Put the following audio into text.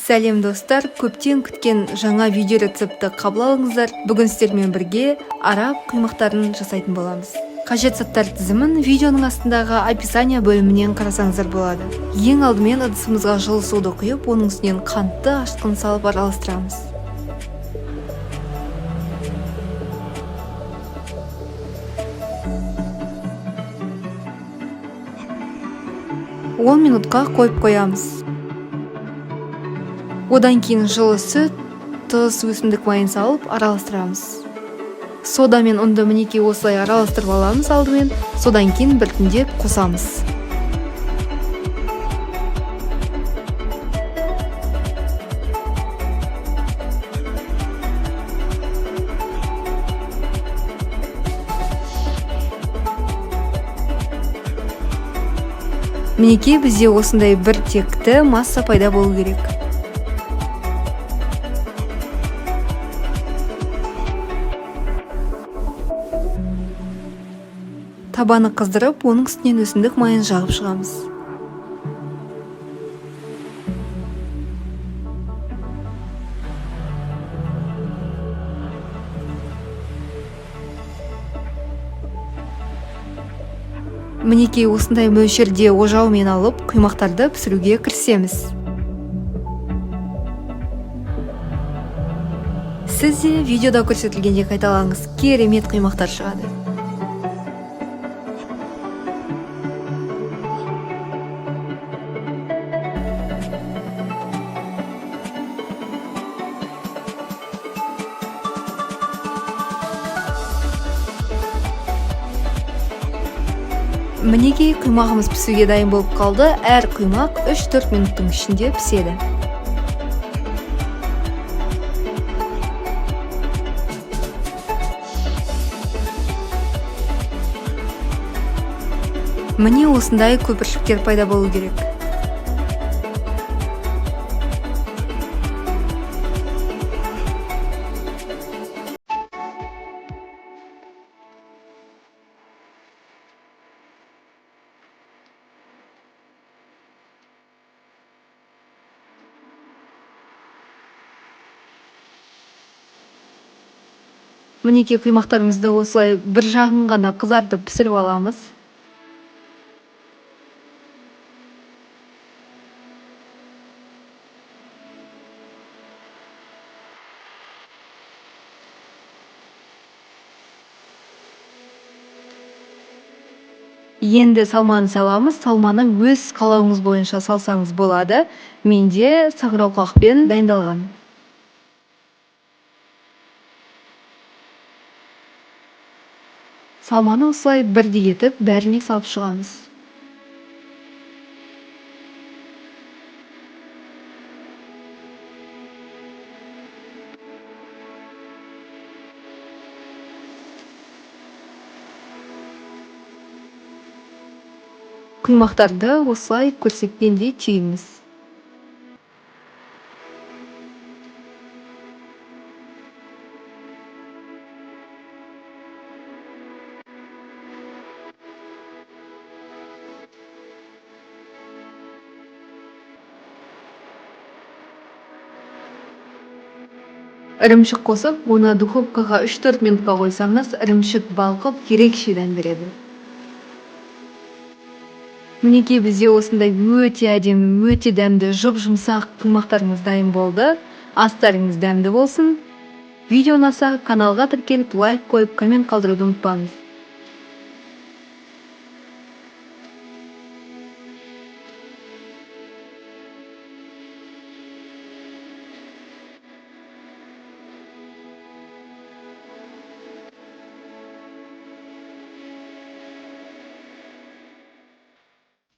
Сәлем достар, көптен күткен жаңа видео рецепті қабыл алыңыздар. Бүгін сіздермен бірге араб құймақтарын жасайтын боламыз. Қажет заттар тізімін видеоның астындағы описание бөлімінен қарасаңыздар болады. Ең алдымен ыдысымызға жылы суды құйып, оның үстінен қантты ашытқын салып араластырамыз. Минутқа қойып қоямыз. Одан кейін жылы сүт, тұз, өсімдік майын салып араластырамыз. Сода мен ұнды мінекей осылай араластырып аламыз алдымен, содан кейін біртіндеп қосамыз. Мінекей бізде осындай бір текті масса пайда болу керек. Табаны қыздырып, оның үстінен өсімдік майын жағып шығамыз. Мінекей осындай мөлшерде ожаумен алып, құймақтарды пісіруге кірісеміз. Сіз де видеода көрсетілгенде қайталаңыз, керемет құймақтар шығады. Мінекей құймағымыз пісуге дайын болып қалды. Әр құймақ 3-4 минуттың ішінде піседі. Міне осындай көпіршіктер пайда болу керек. Мінекей құймақтарымызды осылай бір жағын ғана қызартып пісіріп аламыз. Енді салманы саламыз. Салманы өз қалауыңыз бойынша салсаңыз болады. Менде саңырауқұлақпен дайындалған. Салманы осылай бірдей етіп, бәріне салып шығамыз. Құймақтарды осылай көрсеткендей түйіңіз. Ірімшік қосып, оны духовкаға 3-4 минутқа қойсаңыз, ірімшік балқып, ерекше дәм береді. Мінекей бізде осындай өте әдемі, өте дәмді, жұп-жұмсақ құймақтарымыз дайын болды. Астарыңыз дәмді болсын. Видео ұнаса, каналға тіркеліп, лайк қойып, коммент қалдыруды ұмытпаңыз.